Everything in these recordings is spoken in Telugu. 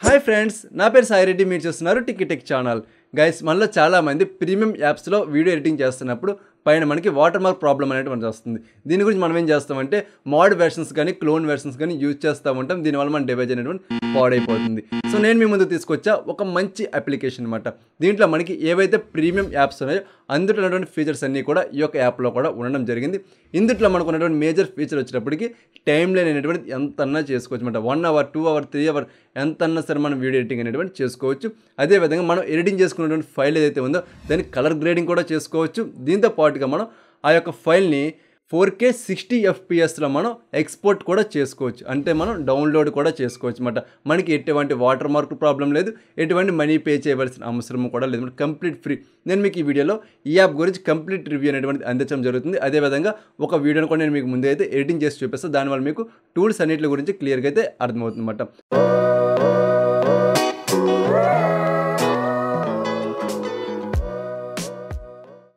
హాయ్ ఫ్రెండ్స్, నా పేరు సాయి రెడ్డి. మీరు చూస్తున్నారు టికెటెక్ ఛానల్. గైస్, మనలో చాలామంది ప్రీమియం యాప్స్లో వీడియో ఎడిటింగ్ చేస్తున్నప్పుడు పైన మనకి వాటర్ మార్క్ ప్రాబ్లం అనేది మనకు వస్తుంది. దీని గురించి మనం ఏం చేస్తామంటే మోడ్ వెర్షన్స్ కానీ క్లోన్ వెర్షన్స్ కానీ యూజ్ చేస్తూ ఉంటాం. దీనివల్ల మన డివైజ్ అనేటువంటి పాడైపోతుంది. సో నేను మీ ముందు తీసుకొచ్చా ఒక మంచి అప్లికేషన్ అనమాట. దీంట్లో మనకి ఏవైతే ప్రీమియం యాప్స్ ఉన్నాయో అందులో ఉన్నటువంటి ఫీచర్స్ అన్నీ కూడా ఈ యొక్క యాప్లో కూడా ఉండడం జరిగింది. ఇందులో మనకు ఉన్నటువంటి మేజర్ ఫీచర్ వచ్చేటప్పటికి టైం లైన్ అనేటువంటి ఎంతన్నా చేసుకోవచ్చు అనమాట. 1 అవర్ 2 అవర్ 3 అవర్ ఎంతన్నా సరే మనం వీడియో ఎడిటింగ్ అనేటువంటి చేసుకోవచ్చు. అదేవిధంగా మనం ఎడిటింగ్ చేసుకున్నటువంటి ఫైల్ ఏదైతే ఉందో దానికి కలర్ గ్రేడింగ్ కూడా చేసుకోవచ్చు. దీంతో పాటుగా మనం ఆ యొక్క ఫైల్ని 4K 60 FPSలో మనం ఎక్స్పోర్ట్ కూడా చేసుకోవచ్చు. అంటే మనం డౌన్లోడ్ కూడా చేసుకోవచ్చు అనమాట. మనకి ఎటువంటి వాటర్ మార్క్ ప్రాబ్లం లేదు, ఎటువంటి మనీ పే చేయవలసిన అవసరం కూడా లేదు. Complete free. నేను మీకు ఈ వీడియోలో ఈ యాప్ గురించి కంప్లీట్ రివ్యూ అనేటువంటి అందించడం జరుగుతుంది. అదేవిధంగా ఒక వీడియోని కూడా నేను మీకు ముందే అయితే ఎడిటింగ్ చేసి చూపిస్తాను. దానివల్ల మీకు టూల్స్ అన్నింటి గురించి క్లియర్గా అయితే అర్థమవుతుంది అనమాట.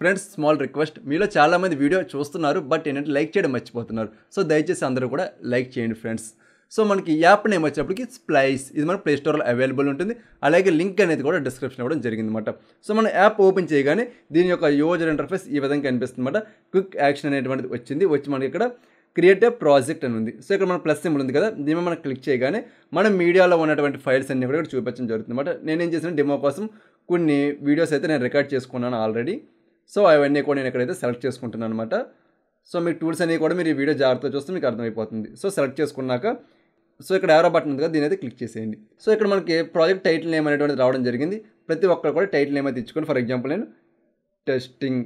ఫ్రెండ్స్, స్మాల్ రిక్వెస్ట్, మీలో చాలామంది వీడియో చూస్తున్నారు బట్ ఏంటంటే లైక్ చేయడం మర్చిపోతున్నారు. సో దయచేసి అందరూ కూడా లైక్ చేయండి ఫ్రెండ్స్. సో మనకి యాప్ నేమ్ వచ్చేప్పటికి స్ప్లైస్. ఇది మన ప్లే స్టోర్లో అవైలబుల్ ఉంటుంది. అలాగే లింక్ అనేది కూడా డిస్క్రిప్షన్ ఇవ్వడం జరిగింది అనమాట. సో మన యాప్ ఓపెన్ చేయగానే దీని యొక్క యూజర్ ఇంటర్ఫేస్ ఈ విధంగా కనిపిస్తుంది అనమాట. క్విక్ యాక్షన్ అనేటువంటిది వచ్చి మనకి ఇక్కడ క్రియేట్ ఏ ప్రాజెక్ట్ అని ఉంది. సో ఇక్కడ మన ప్లస్ సింబల్ ఉంది కదా, దీని మనం క్లిక్ చేయగానే మన మీడియాలో ఉన్నటువంటి ఫైల్స్ అన్ని కూడా ఇక్కడ చూపించడం జరుగుతుంది అనమాట. నేనేం చేసిన డెమో కోసం కొన్ని వీడియోస్ అయితే నేను రికార్డ్ చేసుకున్నాను ఆల్రెడీ. సో అవన్నీ కూడా నేను ఇక్కడైతే సెలెక్ట్ చేసుకుంటున్నాను అనమాట. సో మీకు టూల్స్ అనేవి కూడా మీరు ఈ వీడియో జాగ్రత్తగా చూస్తే మీకు అర్థమైపోతుంది. సో సెలెక్ట్ చేసుకున్నాక సో ఇక్కడ ఏరో బటన్ ఉంది కదా, దీని అయితే క్లిక్ చేసేయండి. సో ఇక్కడ మనకి ప్రాజెక్ట్ టైటిల్ నేమ్ అనేటువంటిది రావడం జరిగింది. ప్రతి ఒక్కరు కూడా టైటిల్ నేమ్ అయితే ఇచ్చుకొని, ఫర్ ఎగ్జాంపుల్ నేను టెస్టింగ్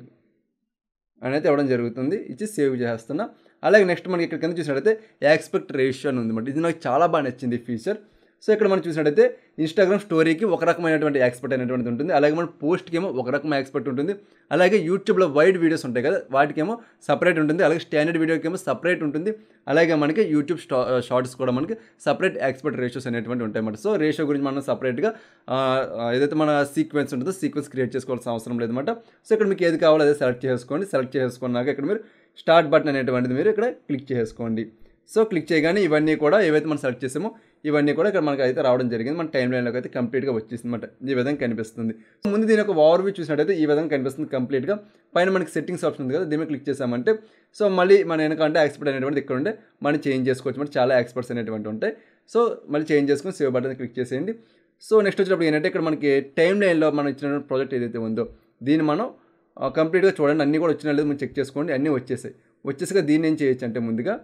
అనేది ఇవ్వడం జరుగుతుంది. ఇచ్చి సేవ్ చేస్తున్నా. అలాగే నెక్స్ట్ మనకి ఇక్కడ కింద చూసినట్టయితే యాస్పెక్ట్ రేషియో అని ఉంది. ఇది నాకు చాలా బాగా నచ్చింది ఈ ఫీచర్. సో ఇక్కడ మనం చూసినట్టయితే ఇన్స్టాగ్రామ్ స్టోరీకి ఒక రకమైనటువంటి ఎక్స్పెక్ట్ అనేటువంటిది ఉంటుంది. అలాగే మన పోస్ట్కి ఏమో ఒక రకమైన ఎక్స్పెక్ట్ ఉంటుంది. అలాగే యూట్యూబ్లో వైడ్ వీడియోస్ ఉంటాయి కదా, వాటికేమో సపరేట్ ఉంటుంది. అలాగే స్టాండర్డ్ వీడియోకి ఏమో సపరేట్ ఉంటుంది. అలాగే మనకి యూట్యూబ్ షార్ట్స్ కూడా మనకి సపరేట్ ఎక్స్పెక్ట్ రేషియోస్ అనేటువంటి ఉంటాయి అన్నమాట. సో రేషియో గురించి మనం సపరేట్గా ఏదైతే మన సీక్వెన్స్ ఉంటుందో సీక్వెన్స్ క్రియేట్ చేసుకోవాల్సిన అవసరం లేదన్నమాట. సో ఇక్కడ మీకు ఏది కావాలో అదే సెలెక్ట్ చేసుకోండి. సెలెక్ట్ చేసుకున్నాక ఇక్కడ మీరు స్టార్ట్ బటన్ అనేటువంటిది మీరు ఇక్కడ క్లిక్ చేసుకోండి. సో క్లిక్ చేయగానే ఇవన్నీ కూడా ఏవైతే మనం సెలెక్ట్ చేసామో ఇవన్నీ కూడా ఇక్కడ మనకు అయితే రావడం జరిగింది. మన టైం లైన్లోకి అయితే కంప్లీట్గా వచ్చేసింది అనమాట. ఈ విధంగా కనిపిస్తుంది. ముందు దీని ఒక ఓవర్వ్యూ చూసినట్టయితే ఈ విధంగా కనిపిస్తుంది కంప్లీట్గా. పైన మనకి సెట్టింగ్స్ ఆప్షన్ ఉంది కదా, దీని మీద క్లిక్ చేసామంటే సో మళ్ళీ మన వెనకంటే ఎక్స్పర్ట్ అనేటువంటి ఇక్కడ ఉండే మనం చేంజ్ చేసుకోవచ్చు. మనకి చాలా ఎక్స్పర్ట్స్ అనేటువంటి ఉంటాయి. సో మళ్ళీ చేంజ్ చేసుకొని సేవ్ బటన్ క్లిక్ చేసేయండి. సో నెక్స్ట్ వచ్చినప్పుడు ఏంటంటే ఇక్కడ మనకి టైం లైన్లో మనం ఇచ్చిన ప్రాజెక్ట్ ఏదైతే ఉందో దీన్ని మనం కంప్లీట్గా చూడండి. అన్నీ కూడా వచ్చినా లేదు మనం చెక్ చేసుకోండి. అన్నీ వచ్చేసాక దీన్ని ఏం చేయొచ్చు అంటే ముందుగా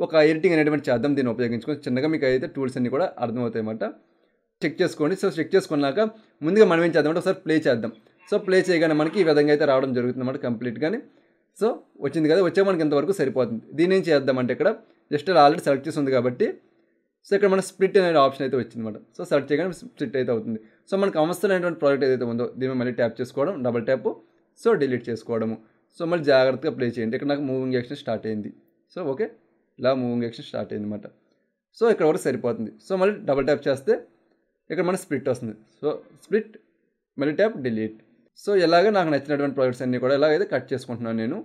ఒక ఎడిటింగ్ అనేటువంటి చేద్దాం. దీన్ని ఉపయోగించుకొని చిన్నగా మీకు అయితే టూల్స్ అన్నీ కూడా అర్థమవుతాయి అన్నమాట. చెక్ చేసుకోండి. సో చెక్ చేసుకున్నాక ముందుగా మనం ఏం చేద్దామంటే ఒకసారి ప్లే చేద్దాం. సో ప్లే చేయగానే మనకి ఈ విధంగా అయితే రావడం జరుగుతుంది అన్నమాట కంప్లీట్గానే. సో వచ్చింది కదా, వచ్చే మనకి ఇంతవరకు సరిపోతుంది. దీన్ని ఏం చేద్దామంటే ఇక్కడ జస్ట్ ఆల్రెడీ సెలెక్ట్ చేసి ఉంది కాబట్టి సో ఇక్కడ మన స్ప్లిట్ అనే ఆప్షన్ అయితే వచ్చింది అనమాట. సో సెలెక్ట్ చేయగానే స్ప్లిట్ అయితే అవుతుంది. సో మనకు అవసరమైనటువంటి ప్రాజెక్ట్ ఏదైతే ఉందో దీన్ని మళ్ళీ ట్యాప్ చేసుకోవడం, డబుల్ ట్యాప్, సో డిలీట్ చేసుకోవడము. సో మళ్ళీ జాగ్రత్తగా ప్లే చేయండి. ఇక్కడ నాకు మూవింగ్ యాక్షన్ స్టార్ట్ అయింది. సో ఓకే, ఇలా మూవింగ్ యాక్షన్ స్టార్ట్ అయింది అనమాట. సో ఇక్కడ వరకు సరిపోతుంది. సో మళ్ళీ డబుల్ ట్యాప్ చేస్తే ఇక్కడ మన స్ప్లిట్ వస్తుంది. సో స్ప్లిట్, మళ్ళీ ట్యాప్, డిలీట్. సో ఇలాగే నాకు నచ్చినటువంటి ప్రాజెక్ట్స్ అన్నీ కూడా ఇలాగైతే కట్ చేసుకుంటున్నాను నేను.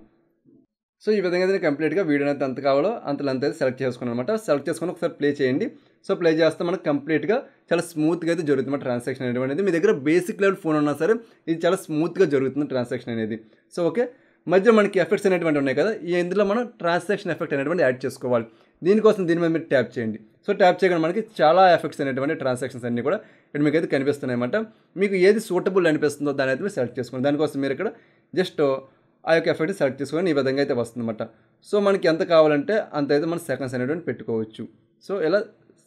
సో ఈ విధంగా అయితే కంప్లీట్గా వీడియో అయితే ఎంత కావాలో అంత లెంత్ అయితే సెలెక్ట్ చేసుకున్నాను అనమాట. సెలెక్ట్ చేసుకుని ఒకసారి ప్లే చేయండి. సో ప్లే చేస్తే మనకు కంప్లీట్గా చాలా స్మూత్గా అయితే జరుగుతుంది ట్రాన్సాక్షన్ అనేటువంటిది. మీ దగ్గర బేసిక్ లెవెల్ ఫోన్ ఉన్నా సరే ఇది చాలా స్మూత్గా జరుగుతుంది ట్రాన్సాక్షన్ అనేది. సో ఓకే, మధ్య మనకి ఎఫెక్ట్స్ అనేటువంటి ఉన్నాయి కదా, ఇందులో మనం ట్రాన్సాక్షన్ ఎఫెక్ట్ అనేటువంటి యాడ్ చేసుకోవాలి. దీనికోసం దీని మీద మీరు ట్యాప్ చేయండి. సో ట్యాప్ చేయగానే మనకి చాలా ఎఫెక్ట్స్ అనేటువంటి ట్రాన్సాక్షన్స్ అన్నీ కూడా ఇక్కడ మీకు అయితే కనిపిస్తున్నాయి అన్నమాట. మీకు ఏది సూటబుల్ అనిపిస్తుందో దాని అయితే మీరు సెలెక్ట్ చేసుకోండి. దానికోసం మీరు ఇక్కడ జస్ట్ ఆ యొక్క ఎఫెక్ట్ సెలెక్ట్ చేసుకొని ఈ విధంగా అయితే వస్తుందన్నమాట. సో మనకి ఎంత కావాలంటే అంత అయితే మనం సెకండ్స్ అనేటువంటి పెట్టుకోవచ్చు. సో ఇలా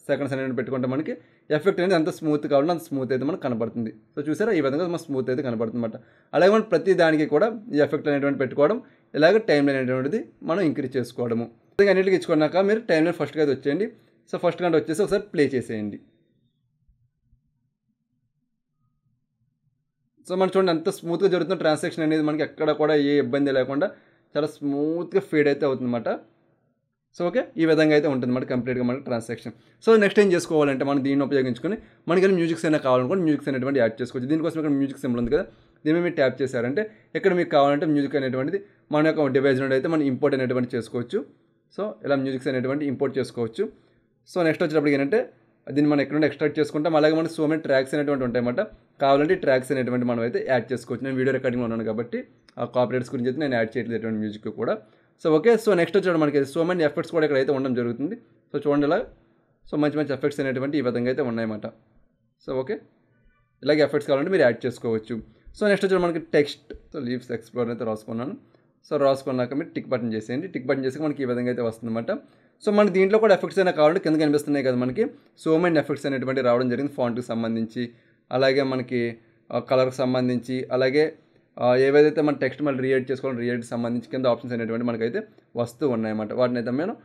సెకండ్స్ అనేటువంటి పెట్టుకుంటే మనకి ఎఫెక్ట్ అనేది ఎంత స్మూత్ కావాలంటే అంత స్మూత్ అయితే మనకు కనబడుతుంది. సో చూసారా, ఈ విధంగా మన స్మూత్ అయితే కనబడుతుంది అనమాట. అలాగే మనం ప్రతి దానికి కూడా ఈ ఎఫెక్ట్ అనేటువంటి పెట్టుకోవడం, ఇలాగే టైం లైన్ అనేటువంటిది మనం ఇంక్రీజ్ చేసుకోవడము. అన్నిటికీ ఇచ్చుకున్నాక మీరు టైం లైన్ ఫస్ట్గా అయితే వచ్చేయండి. సో ఫస్ట్ గంట వచ్చేసి ఒకసారి ప్లే చేసేయండి. సో మనం చూడండి ఎంత స్మూత్గా జరుగుతున్న ట్రాన్సాక్షన్ అనేది మనకి ఎక్కడ కూడా ఏ ఇబ్బంది లేకుండా చాలా స్మూత్గా ఫీడ్ అయితే అవుతుందన్నమాట. సో ఓకే, ఈ విధంగా అయితే ఉంటుంది అన్నమాట కంప్లీట్గా మనకి ట్రాన్సాక్షన్. సో నెక్స్ట్ ఏం చేసుకోవాలంటే మనం దీన్ని ఉపయోగించుకొని మనకి మ్యూజిక్స్ అయినా కావాలనుకోండి మ్యూజిక్స్ అనేటువంటి యాడ్ చేసుకోవచ్చు. దీనికోసం ఇక్కడ మ్యూజిక్ సింబల్ ఉంది కదా, దీన్ని మీరు ట్యాప్ చేశారంటే ఇక్కడ మీకు కావాలంటే మ్యూజిక్ అనేటువంటిది మన యొక్క డివైస్ నుండి అయితే మనం ఇంపోర్ట్ అనేటువంటి చేసుకోవచ్చు. సో ఇలా మ్యూజిక్స్ అనేటువంటి ఇంపోర్ట్ చేసుకోవచ్చు. సో నెక్స్ట్ వచ్చేటప్పటికి ఏంటంటే దీన్ని మనం ఎక్కడ నుండి ఎక్స్ట్రాక్ట్ చేసుకుంటాం. అలాగే మనకి సో మెనీ ట్రాక్స్ అనేటువంటి ఉంటాయన్నమాట. కావాలంటే ఈ ట్రాక్స్ అనేటువంటి మనం అయితే యాడ్ చేసుకోవచ్చు. నేను వీడియో రికార్డింగ్లో ఉన్నాను కాబట్టి ఆ కాపీరైట్స్ గురించి అయితే నేను యాడ్ చేయట్లేదు ఎటువంటి మ్యూజిక్ కూడా. So okay. సో నెక్స్ట్ వచ్చాడు మనకి సో మెనీ ఎఫెక్ట్స్ కూడా ఇక్కడ అయితే ఉండడం జరుగుతుంది. సో చూడండి ఇలా. సో మంచి మంచి ఎఫెక్ట్స్ అనేటువంటి ఈ విధంగా అయితే ఉన్నాయన్నమాట. సో ఓకే, ఇలాగే ఎఫెక్ట్స్ కావాలంటే మీరు యాడ్ చేసుకోవచ్చు. సో నెక్స్ట్ వచ్చి మనకి టెక్స్ట్. సో లీవ్స్ ఎక్స్ప్లోర్ అయితే రాసుకున్నాను. సో రాసుకున్నాక మీరు టిక్ బటన్ చేసేయండి. టిక్ బటన్ చేసి మనకి ఈ విధంగా అయితే వస్తుందన్నమాట. సో మన దీంట్లో కూడా ఎఫెక్ట్స్ అయినా కావాలంటే కింద కనిపిస్తున్నాయి కదా మనకి సో మెనీ ఎఫెక్ట్స్ అనేటువంటి రావడం జరిగింది. ఫాంట్కి సంబంధించి, అలాగే మనకి కలర్కి సంబంధించి, అలాగే ఏవైతే మన టెక్స్ట్ మళ్ళీ రీఎడ్ చేసుకోవాలని రీఎడ్కి సంబంధించి కింద ఆప్షన్స్ అనేటువంటి మనకైతే వస్తూ ఉన్నాయన్నమాట. వాటిని అయితే మేము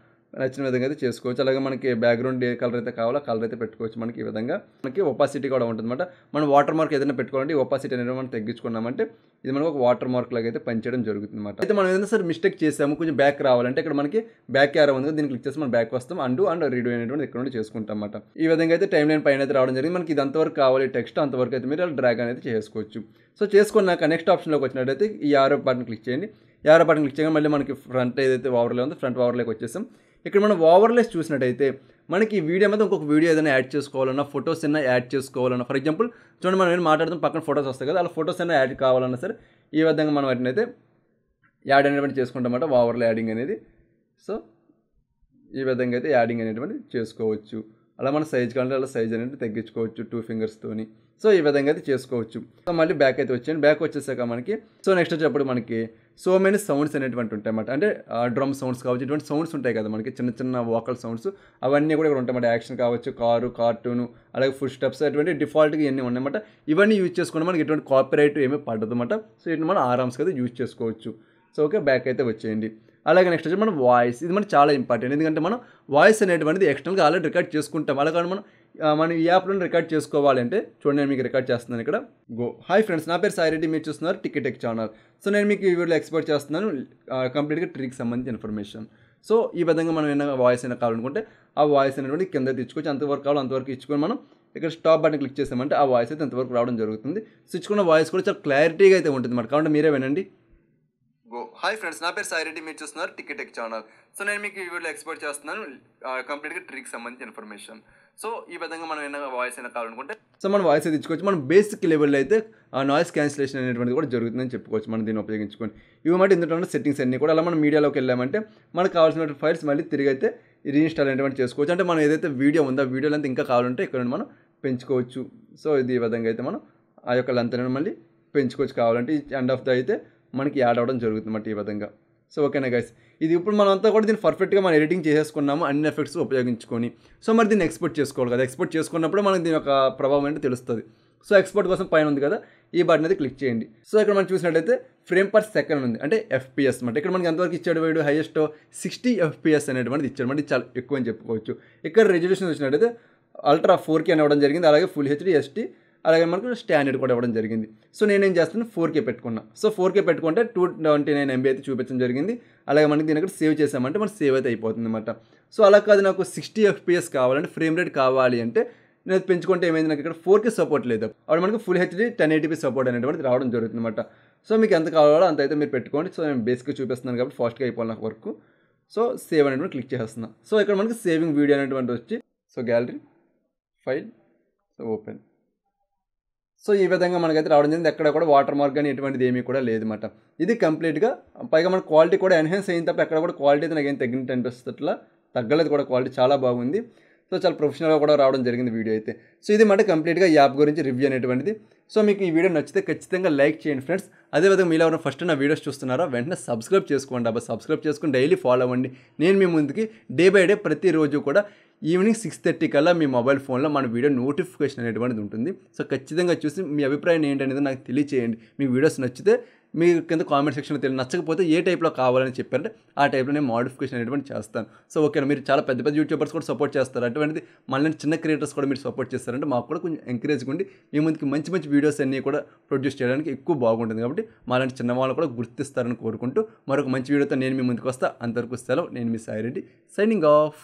నచ్చిన విధంగా అయితే చేసుకోవచ్చు. అలాగే మనకి బ్యాక్గ్రౌండ్ ఏ కలర్ అయితే కావాలో కలర్ అయితే పెట్టుకోవచ్చు. మనకి ఈ విధంగా మనకి ఒపాసిటీ కూడా ఉంటుందన్నమాట. మనం వాటర్ మార్క్ ఏదైనా పెట్టుకోవాలంటే ఒపాసిటీ అనేది మనం తగ్గించుకున్నామంటే ఇది మనకు ఒక వాటర్ మార్క్ లాగా అయితే పనిచేయడం జరుగుతుంది అన్నమాట. అయితే మనం ఏదైనా సరే మిస్టేక్ చేసాము, కొంచెం బ్యాక్ రావాలంటే ఇక్కడ మనకి బ్యాక్ యారో ఉంది, దీన్ని క్లిక్ చేసి మనం బ్యాక్ వస్తాం. అండ్ రీడో అనేటువంటి ఇక్కడ నుండి చేసుకుంటాం అన్నమాట. ఈ విధంగా అయితే టైం లైన్ పైన అయితే రావడం జరిగింది. మనకి ఇది అంతవరకు కావాలి టెక్స్ట్, అంతవరకు అయితే మీరు డ్రాగ్ అనేది చేసుకోవచ్చు. సో చేసుకున్నాక నెక్స్ట్ ఆప్షన్లోకి వచ్చినట్టయితే ఈ యారో బటన్ క్లిక్ చేయండి. యారో బటన్ క్లిక్ చేయగా మళ్ళీ మనకి ఫ్రంట్ ఏదైతే ఓవర్లే ఉందో ఫ్రంట్ ఓవర్లోకి వచ్చేసాం. ఇక్కడ మనం ఓవర్లేస్ చూసినట్టయితే మనకి ఈ వీడియో మీద ఇంకొక వీడియో ఏదైనా యాడ్ చేసుకోవాలన్నా, ఫొటోస్ అయినా యాడ్ చేసుకోవాలన్నా, ఫర్ ఎగ్జాంపుల్ చూడండి మనం ఏమైనా మాట్లాడుతాం పక్కన ఫొటోస్ వస్తాయి కదా, అలా ఫొటోస్ అయినా యాడ్ కావాలన్నా సరే ఈ విధంగా మనం వాటిని అయితే యాడ్ అనేటువంటి చేసుకుంటామన్నమాట. ఓవర్లే యాడింగ్ అనేది. సో ఈ విధంగా అయితే యాడింగ్ అనేటువంటి చేసుకోవచ్చు. అలా మన సైజ్ కావాలంటే అలా సైజ్ అనేది తగ్గించుకోవచ్చు 2 ఫింగర్స్తోని. సో ఈ విధంగా అయితే చేసుకోవచ్చు. సో మళ్ళీ బ్యాక్ అయితే వచ్చాను. బ్యాక్ వచ్చేసాక మనకి సో నెక్స్ట్ వచ్చేటప్పుడు మనకి సో మెనీ సౌండ్స్ అనేటువంటి ఉంటాయి అన్నమాట. అంటే డ్రమ్ సౌండ్స్ కావచ్చు, ఇటువంటి సౌండ్స్ ఉంటాయి కదా మనకి చిన్న చిన్న వోకల్ సౌండ్స్, అవన్నీ కూడా ఇక్కడ ఉంటాయి అన్నమాట. యాక్షన్ కావచ్చు, కారు, కార్టూను, అలాగే ఫుడ్ స్టెప్స్, అటువంటి డిఫాల్ట్గా ఇవన్నీ ఉన్నాయన్నమాట. ఇవన్నీ యూజ్ చేసుకుంటే మనకి ఎటువంటి కాపీరైట్ ఏమీ పడదు అన్నమాట. సో వీటిని మనం ఆరామ్స్గా అయితే యూజ్ చేసుకోవచ్చు. సో ఓకే, బ్యాక్ అయితే వచ్చేయండి. అలాగే నెక్స్ట్ వచ్చి మనం వాయిస్, ఇది మనకి చాలా ఇంపార్టెంట్. ఎందుకంటే మనం వాయిస్ అనేటువంటిది ఎక్స్టర్నల్గా ఆల్రెడీ రికార్డ్ చేసుకుంటాం. అలాగే మనం ఈ యాప్లో రికార్డ్ చేసుకోవాలంటే చూడండి నేను మీకు రికార్డ్ చేస్తున్నాను ఇక్కడ. గో. హాయ్ ఫ్రెండ్స్, నా పేరు సాయిరెడ్డి, మీరు చూస్తున్నారు టికెటెక్ ఛానల్. సో నేను మీకు ఈ వీడియోలో ఎక్స్పోర్ట్ చేస్తున్నాను కంప్లీట్గా ట్రీకి సంబంధించిన ఇన్ఫర్మేషన్. సో ఈ విధంగా మనం ఏమైనా వాయిస్ అయినా కావాలనుకుంటే ఆ వాయిస్ అనేటువంటి కింద తెచ్చుకోవచ్చు. అంతవరకు కావాలి అంతవరకు ఇచ్చుకొని మనం ఇక్కడ స్టాప్ బటన్ క్లిక్ చేసామంటే ఆ వాయిస్ అయితే అంతవరకు రావడం జరుగుతుంది. సో ఇచ్చుకున్న వాయిస్ కూడా చాలా క్లారిటీగా అయితే ఉంటుంది అన్నమాట. కాబట్టి మీరే వినండి. గో. హాయ్ ఫ్రెండ్స్, నా పేరు సాయిరెడ్డి, మీరు చూస్తున్నారు టికెటెక్ ఛానల్. సో నేను మీకు ఈ వీడియోలో ఎక్స్పోర్ట్ చేస్తున్నాను కంప్లీట్గా ట్రీకి సంబంధించిన ఇన్ఫర్మేషన్. సో ఈ విధంగా మనం ఏమైనా వాయిస్ అయినా కావాలనుకుంటే సో మనం వాయిస్ అయితే ఇచ్చుకోవచ్చు. మనం బేసిక్ లెవెల్లో అయితే నాయిస్ క్యాన్సిలేషన్ అనేటువంటిది కూడా జరుగుతుందని చెప్పుకోవచ్చు మనం దీన్ని ఉపయోగించుకొని. ఇవి మాట ఇందులో సెట్టింగ్స్ అన్నీ కూడా అలా మనం మీడియాలోకి వెళ్ళామంటే మనకు కావాల్సిన ఫైల్స్ మళ్ళీ తిరిగి అయితే రీఇన్స్టాల్ అనేటువంటి చేసుకోవచ్చు. అంటే మనం ఏదైతే వీడియో ఉందో ఆ వీడియోలో అంతా ఇంకా కావాలంటే ఇక్కడ మనం పెంచుకోవచ్చు. సో ఇది ఈ విధంగా అయితే మనం ఆ యొక్క లెంత్ అనేది మళ్ళీ పెంచుకోవచ్చు. కావాలంటే ఎండ్ ఆఫ్ ద అయితే మనకి యాడ్ అవ్వడం జరుగుతుంది అన్నమాట ఈ విధంగా. సో ఓకేనా గైస్, ఇది ఇప్పుడు మనం అంతా కూడా దీన్ని పర్ఫెక్ట్గా మనం ఎడిటింగ్ చేసేసుకున్నాము అన్ని ఎఫెక్ట్స్ ఉపయోగించుకొని. సో మరి దీన్ని ఎక్స్పోర్ట్ చేసుకోవాలి కదా, ఎక్స్పోర్ట్ చేసుకున్నప్పుడు మనకి దీని యొక్క ప్రభావం ఏంటో తెలుస్తుంది. సో ఎక్స్పోర్ట్ కోసం పైన ఉంది కదా ఈ బటన్ అయితే క్లిక్ చేయండి. సో ఇక్కడ మనం చూసినట్టయితే ఫ్రేమ్ పర్ సెకండ్ ఉంది, అంటే FPS అనమాట. ఇక్కడ మనకి ఎంతవరకు ఇచ్చాడు వీడు, హైయెస్ట్ 60 FPS అనేటువంటిది ఇచ్చాడు, అంటే చాలా ఎక్కువ అని చెప్పుకోవచ్చు. ఇక్కడ రెజల్యూషన్ వచ్చినట్టయితే అల్ట్రా 4K అని ఇవ్వడం జరిగింది, అలాగే ఫుల్ HD SD, అలాగే మనకు స్టాండర్డ్ కూడా ఇవ్వడం జరిగింది. సో నేనేం చేస్తున్నాను 4K పెట్టుకున్నా. సో 4K పెట్టుకుంటే 229 MB అయితే చూపించడం జరిగింది. అలాగే మనకి దీని ఇక్కడ సేవ్ చేసామంటే మనకి సేవ్ అయితే అయిపోతుంది అనమాట. సో అలా కాదు నాకు 60 FPS కావాలంటే, ఫ్రేమ్ రేట్ కావాలి అంటే నేను పెంచుకుంటే ఏమైంది, నాకు ఇక్కడ 4K సపోర్ట్ లేదు, అప్పుడు మనకి ఫుల్ HD 1080p సపోర్ట్ అనేటువంటిది రావడం జరుగుతుంది అనమాట. సో మీకు ఎంత కావాలో అంత అయితే మీరు పెట్టుకోండి. సో నేను బేసిక్గా చూపిస్తున్నాను కాబట్టి ఫాస్ట్గా అయిపోవాలి నాకు వర్క్. సో సేవ్ అనేటువంటి క్లిక్ చేస్తున్నాను. సో ఇక్కడ మనకి సేవింగ్ వీడియో అనేటువంటి వచ్చి so gallery file so open. So ఈ విధంగా మనకైతే రావడం జరిగింది. ఎక్కడ కూడా వాటర్ మార్క్ కానీ ఎటువంటిది ఏమీ కూడా లేదన్నమాట. ఇది కంప్లీట్గా పైగా మన క్వాలిటీ కూడా ఎన్హాన్స్ అయిన తప్ప ఎక్కడ కూడా క్వాలిటీ అయితే నాకు ఏం తగ్గినట్టు అనిపిస్తుంది, అట్లా తగ్గలేదు కూడా, క్వాలిటీ చాలా బాగుంది. సో చాలా ప్రొఫెషనల్గా కూడా రావడం జరిగింది వీడియో అయితే. సో ఇది మాట కంప్లీట్గా యాప్ గురించి రివ్యూ అనేటువంటిది. సో మీకు ఈ వీడియో నచ్చితే ఖచ్చితంగా లైక్ చేయండి ఫ్రెండ్స్. అదేవిధంగా మీలో ఎవరైనా ఫస్ట్ నా వీడియోస్ చూస్తున్నారో వెంటనే సబ్స్క్రైబ్ చేసుకోండి. అబ్బా సబ్స్క్రైబ్ చేసుకుని డైలీ ఫాలో అవ్వండి. నేను మీ ముందుకి డే బై డే ప్రతిరోజు కూడా ఈవినింగ్ 6:30 కల్లా మీ మొబైల్ ఫోన్లో మన వీడియో నోటిఫికేషన్ అనేటువంటిది ఉంటుంది. సో ఖచ్చితంగా చూసి మీ అభిప్రాయం ఏంటనేది నాకు తెలియచేయండి. మీ వీడియోస్ నచ్చితే మీ కింద కామెంట్ సెక్షన్లో నచ్చకపోతే ఏ టైప్లో కావాలని చెప్పారంటే ఆ టైప్లో నేను మోడిఫికేషన్ అనేటువంటి చేస్తాను. సో ఓకేనా, మీరు చాలా పెద్ద పెద్ద యూట్యూబర్స్ కూడా సపోర్ట్ చేస్తారు, అటువంటిది మళ్ళీ చిన్న క్రియేటర్స్ కూడా మీరు సపోర్ట్ చేస్తారంటే మాకు కూడా కొంచెం ఎంకరేజ్గా ఉండి మీ ముందుకి మంచి మంచి వీడియోస్ అన్నీ కూడా ప్రొడ్యూస్ చేయడానికి ఎక్కువ బాగుంటుంది. కాబట్టి మాలాంటి చిన్న వాళ్ళు కూడా గుర్తిస్తారని కోరుకుంటూ మరొక మంచి వీడియోతో నేను మీ ముందుకు వస్తా. అంతవరకు సెలవు. నేను మీ సాయిరెడ్డి, సైనింగ్ ఆఫ్.